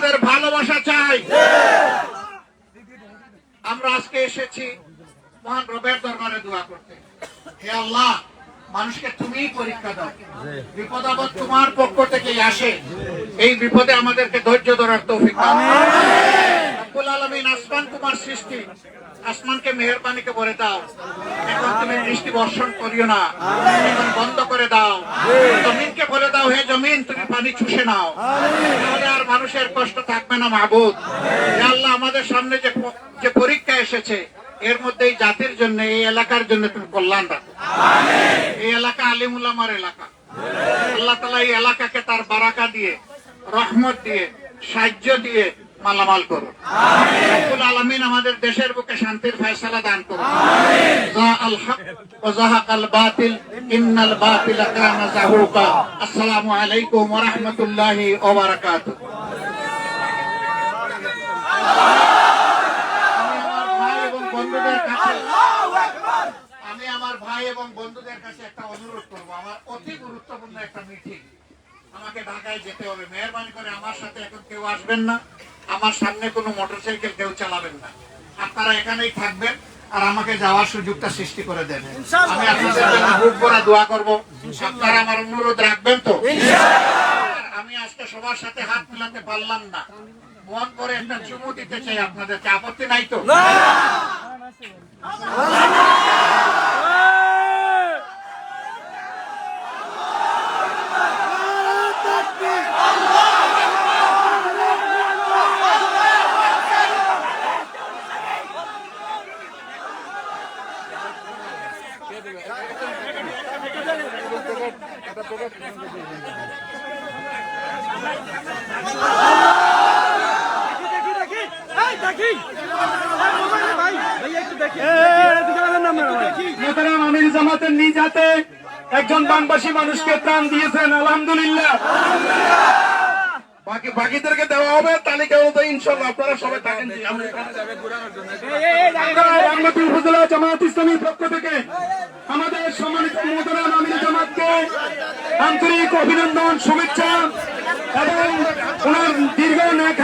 আপনাদের ভালোবাসা চাই। আমরা আজকে এসেছি মহান রবের দরবারে দোয়া করতে। হে আল্লাহ, মানুষকে তুমিই পরীক্ষা দাও, বিপদ আপদ তোমার পক্ষ থেকেই আসে। এই বিপদে আমাদেরকে ধৈর্য ধরার তৌফিক দাও। রব্বুল আলামিন, আসমান তোমার সৃষ্টি, আসমানকে মেহেরবানিকে ভরে দাও। এখন তুমি বৃষ্টি বর্ষণ করিও না, এখন বন্ধ করে দাও। জমিনকে বলে দাও, হে জমিন তুমি পানি চুষে নাও, তাহলে আর মানুষের কষ্ট থাকবে না মাবুদ। হে আল্লাহ, আমাদের সামনে যে পরীক্ষা এসেছে, এর মধ্যে এই জাতির জন্য, এই এলাকার জন্য তুমি কল্যাণ রাখো। এই এলাকা আলিম উলামার এলাকা। আল্লাহ তাআলা এই এলাকাকে তার বারাকা দিয়ে, রহমত দিয়ে, সাহায্য দিয়ে মালামাল করুন। রব্বুল আলামিন আমাদের দেশের বুকে শান্তির ফয়সালা দান করুন। জাআল হক ওয়া যাহাকাল বাতিল ইন্নাল বাতিলা কানা যাহুকা। আসসালামু আলাইকুম ওয়া রাহমাতুল্লাহি ওয়া বারাকাতুহু। আমি আমার ভাই এবং বন্ধুদের কাছে একটা অনুরোধ করবো। আমার অতি গুরুত্বপূর্ণ একটা মিটিং, আমাকে ঢাকায় যেতে হবে। মেহরবানি করে আমার সাথে এখন কেউ আসবেন না, আমার সামনে কোনো মোটরসাইকেল কেউ চালাবেন না। আপনারা এখানেই থাকবেন আর আমাকে যাওয়ার সুযোগটা সৃষ্টি করে দেন। আমি আপনাদের জন্য বুক ভরা দোয়া করবো। আপনারা আমার অনুরোধ রাখবেন তো? আমি আজকে সবার সাথে হাত মিলাতে পারলাম না, মন করে একটা চুমু দিতে চাই আপনাদেরকে। আপত্তি নাই তো? আমির জামাতের নিজ হাতে একজন বানবাসী মানুষকে ত্রাণ দিয়েছেন, আলহামদুলিল্লাহ। বাকিদেরকে দেওয়া হবে তালিকা অনুযায়ী ইনশাআল্লাহ। আপনারা সবাই থাকেন। রামগতি উপজেলা জামায়াত ইসলামীর পক্ষ থেকে আমাদের সম্মানিত মোহতারাম আমির জামাতকে আন্তরিক অভিনন্দন, শুভেচ্ছা এবং ওনার দীর্ঘ নেক